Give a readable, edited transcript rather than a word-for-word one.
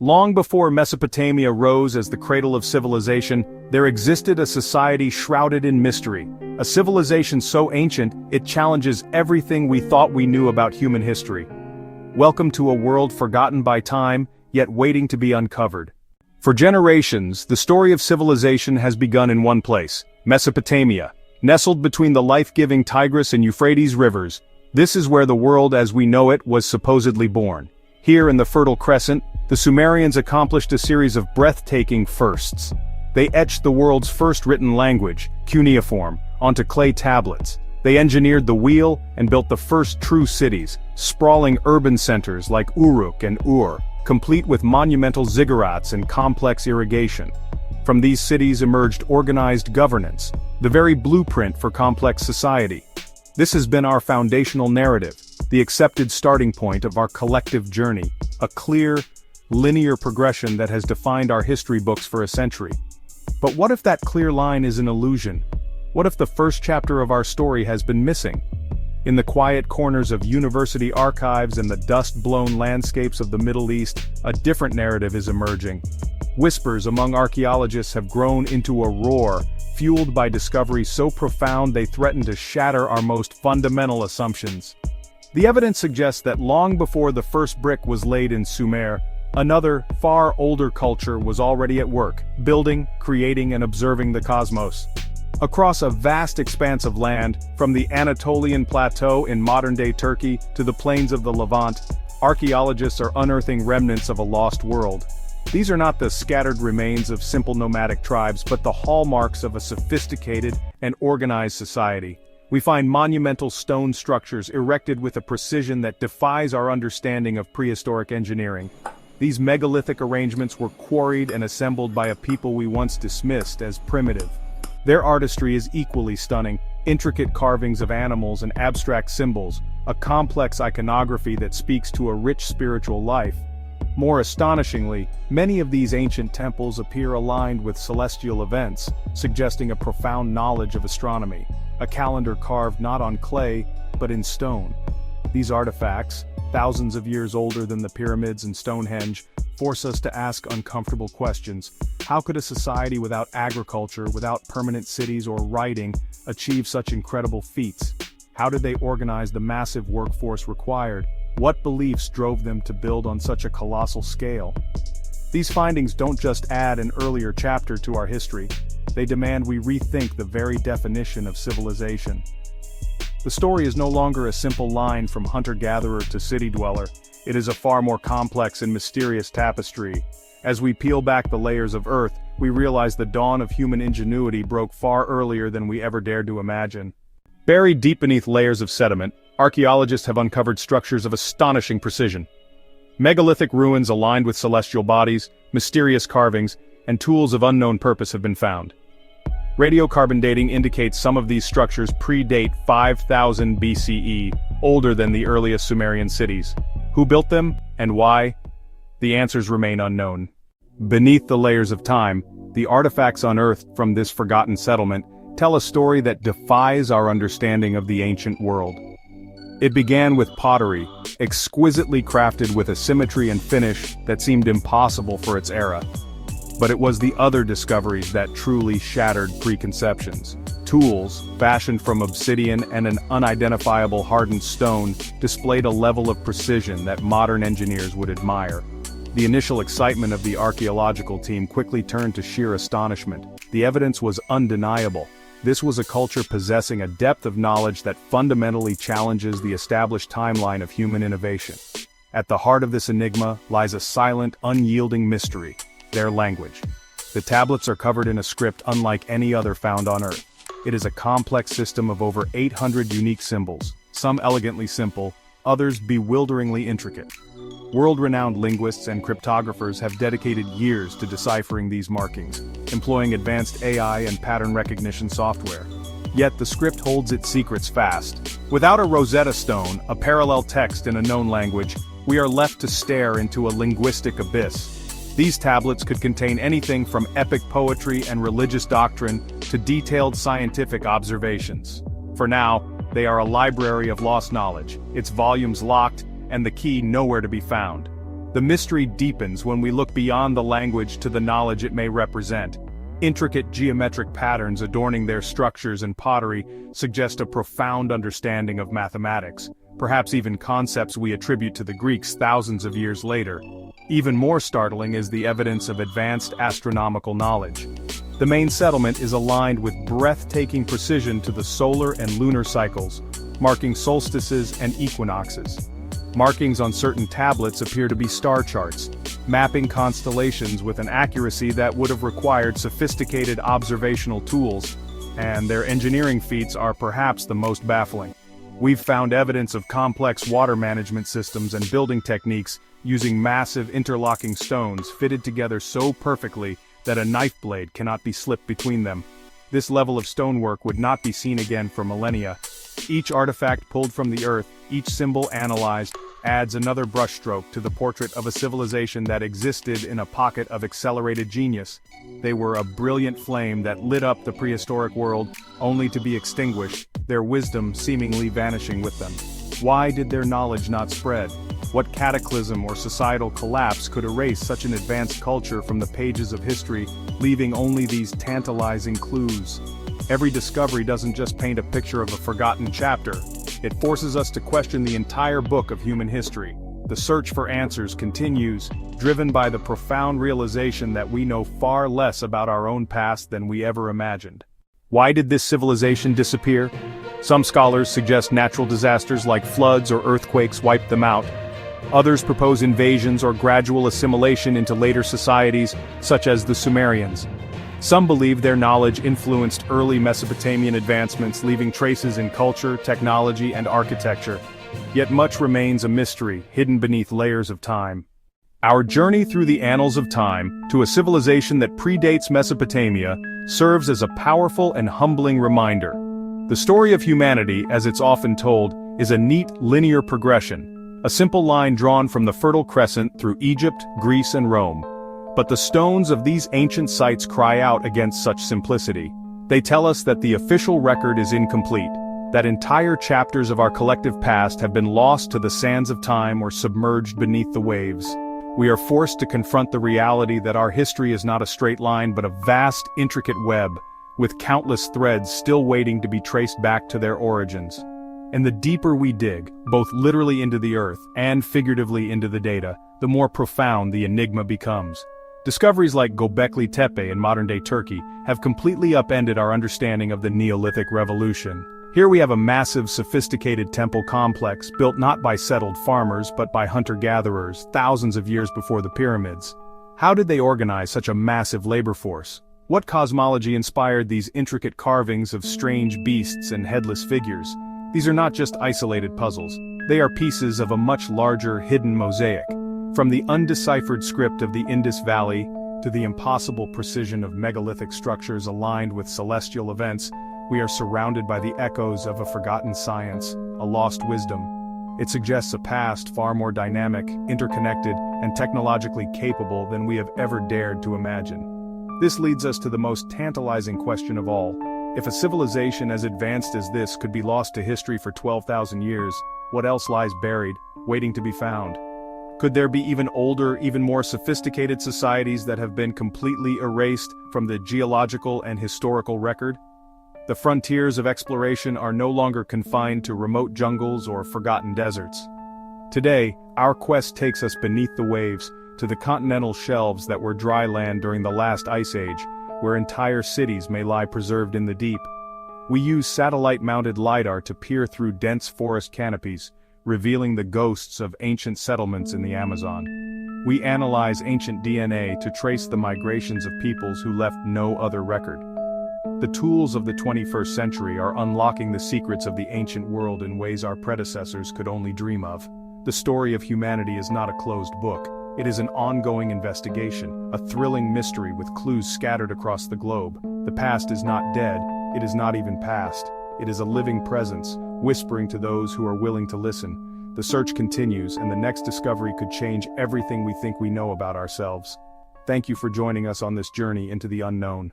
Long before Mesopotamia rose as the cradle of civilization, there existed a society shrouded in mystery. A civilization so ancient, it challenges everything we thought we knew about human history. Welcome to a world forgotten by time, yet waiting to be uncovered. For generations, the story of civilization has begun in one place, Mesopotamia. Nestled between the life-giving Tigris and Euphrates rivers, this is where the world as we know it was supposedly born. Here in the Fertile Crescent, the Sumerians accomplished a series of breathtaking firsts. They etched the world's first written language, cuneiform, onto clay tablets. They engineered the wheel and built the first true cities, sprawling urban centers like Uruk and Ur, complete with monumental ziggurats and complex irrigation. From these cities emerged organized governance, the very blueprint for complex society. This has been our foundational narrative, the accepted starting point of our collective journey, a clear, linear progression that has defined our history books for a century. But what if that clear line is an illusion? What if the first chapter of our story has been missing? In the quiet corners of university archives and the dust-blown landscapes of the Middle East, a different narrative is emerging. Whispers among archaeologists have grown into a roar, fueled by discoveries so profound they threaten to shatter our most fundamental assumptions. The evidence suggests that long before the first brick was laid in Sumer, another, far older culture was already at work, building, creating, and observing the cosmos. Across a vast expanse of land, from the Anatolian Plateau in modern-day Turkey to the plains of the Levant, archaeologists are unearthing remnants of a lost world. These are not the scattered remains of simple nomadic tribes, but the hallmarks of a sophisticated and organized society. We find monumental stone structures erected with a precision that defies our understanding of prehistoric engineering. These megalithic arrangements were quarried and assembled by a people we once dismissed as primitive. Their artistry is equally stunning, intricate carvings of animals and abstract symbols, a complex iconography that speaks to a rich spiritual life. More astonishingly, many of these ancient temples appear aligned with celestial events, suggesting a profound knowledge of astronomy, a calendar carved not on clay, but in stone. These artifacts, thousands of years older than the pyramids and Stonehenge, force us to ask uncomfortable questions. How could a society without agriculture, without permanent cities or writing, achieve such incredible feats? How did they organize the massive workforce required? What beliefs drove them to build on such a colossal scale? These findings don't just add an earlier chapter to our history, they demand we rethink the very definition of civilization. The story is no longer a simple line from hunter-gatherer to city-dweller. It is a far more complex and mysterious tapestry. As we peel back the layers of Earth, we realize the dawn of human ingenuity broke far earlier than we ever dared to imagine. Buried deep beneath layers of sediment, archaeologists have uncovered structures of astonishing precision. Megalithic ruins aligned with celestial bodies, mysterious carvings, and tools of unknown purpose have been found. Radiocarbon dating indicates some of these structures predate 5000 BCE, older than the earliest Sumerian cities. Who built them, and why? The answers remain unknown. Beneath the layers of time, the artifacts unearthed from this forgotten settlement tell a story that defies our understanding of the ancient world. It began with pottery, exquisitely crafted with a symmetry and finish that seemed impossible for its era. But it was the other discoveries that truly shattered preconceptions. Tools, fashioned from obsidian and an unidentifiable hardened stone, displayed a level of precision that modern engineers would admire. The initial excitement of the archaeological team quickly turned to sheer astonishment. The evidence was undeniable. This was a culture possessing a depth of knowledge that fundamentally challenges the established timeline of human innovation. At the heart of this enigma lies a silent, unyielding mystery: their language. The tablets are covered in a script unlike any other found on Earth. It is a complex system of over 800 unique symbols, some elegantly simple, others bewilderingly intricate. World-renowned linguists and cryptographers have dedicated years to deciphering these markings, employing advanced AI and pattern recognition software. Yet the script holds its secrets fast. Without a Rosetta Stone, a parallel text in a known language, we are left to stare into a linguistic abyss. These tablets could contain anything from epic poetry and religious doctrine to detailed scientific observations. For now, they are a library of lost knowledge, its volumes locked, and the key nowhere to be found. The mystery deepens when we look beyond the language to the knowledge it may represent. Intricate geometric patterns adorning their structures and pottery suggest a profound understanding of mathematics, perhaps even concepts we attribute to the Greeks thousands of years later. Even more startling is the evidence of advanced astronomical knowledge. The main settlement is aligned with breathtaking precision to the solar and lunar cycles, marking solstices and equinoxes. Markings on certain tablets appear to be star charts, mapping constellations with an accuracy that would have required sophisticated observational tools, and their engineering feats are perhaps the most baffling. We've found evidence of complex water management systems and building techniques using massive interlocking stones fitted together so perfectly that a knife blade cannot be slipped between them. This level of stonework would not be seen again for millennia. Each artifact pulled from the earth, each symbol analyzed, adds another brushstroke to the portrait of a civilization that existed in a pocket of accelerated genius. They were a brilliant flame that lit up the prehistoric world, only to be extinguished, their wisdom seemingly vanishing with them. Why did their knowledge not spread? What cataclysm or societal collapse could erase such an advanced culture from the pages of history, leaving only these tantalizing clues? Every discovery doesn't just paint a picture of a forgotten chapter, it forces us to question the entire book of human history. The search for answers continues, driven by the profound realization that we know far less about our own past than we ever imagined. Why did this civilization disappear? Some scholars suggest natural disasters like floods or earthquakes wiped them out. Others propose invasions or gradual assimilation into later societies, such as the Sumerians. Some believe their knowledge influenced early Mesopotamian advancements, leaving traces in culture, technology, and architecture. Yet much remains a mystery, hidden beneath layers of time. Our journey through the annals of time, to a civilization that predates Mesopotamia, serves as a powerful and humbling reminder. The story of humanity, as it's often told, is a neat, linear progression, a simple line drawn from the Fertile Crescent through Egypt, Greece, and Rome. But the stones of these ancient sites cry out against such simplicity. They tell us that the official record is incomplete, that entire chapters of our collective past have been lost to the sands of time or submerged beneath the waves. We are forced to confront the reality that our history is not a straight line but a vast, intricate web, with countless threads still waiting to be traced back to their origins. And the deeper we dig, both literally into the earth and figuratively into the data, the more profound the enigma becomes. Discoveries like Göbekli Tepe in modern-day Turkey have completely upended our understanding of the Neolithic Revolution. Here we have a massive, sophisticated temple complex built not by settled farmers but by hunter-gatherers thousands of years before the pyramids. How did they organize such a massive labor force? What cosmology inspired these intricate carvings of strange beasts and headless figures? These are not just isolated puzzles. They are pieces of a much larger, hidden mosaic. From the undeciphered script of the Indus Valley to the impossible precision of megalithic structures aligned with celestial events, we are surrounded by the echoes of a forgotten science, a lost wisdom. It suggests a past far more dynamic, interconnected, and technologically capable than we have ever dared to imagine. This leads us to the most tantalizing question of all. If a civilization as advanced as this could be lost to history for 12,000 years, what else lies buried, waiting to be found? Could there be even older, even more sophisticated societies that have been completely erased from the geological and historical record? The frontiers of exploration are no longer confined to remote jungles or forgotten deserts. Today, our quest takes us beneath the waves, to the continental shelves that were dry land during the last ice age, where entire cities may lie preserved in the deep. We use satellite-mounted LiDAR to peer through dense forest canopies, revealing the ghosts of ancient settlements in the Amazon. We analyze ancient DNA to trace the migrations of peoples who left no other record. The tools of the 21st century are unlocking the secrets of the ancient world in ways our predecessors could only dream of. The story of humanity is not a closed book. It is an ongoing investigation, a thrilling mystery with clues scattered across the globe. The past is not dead, it is not even past. It is a living presence, whispering to those who are willing to listen. The search continues, and the next discovery could change everything we think we know about ourselves. Thank you for joining us on this journey into the unknown.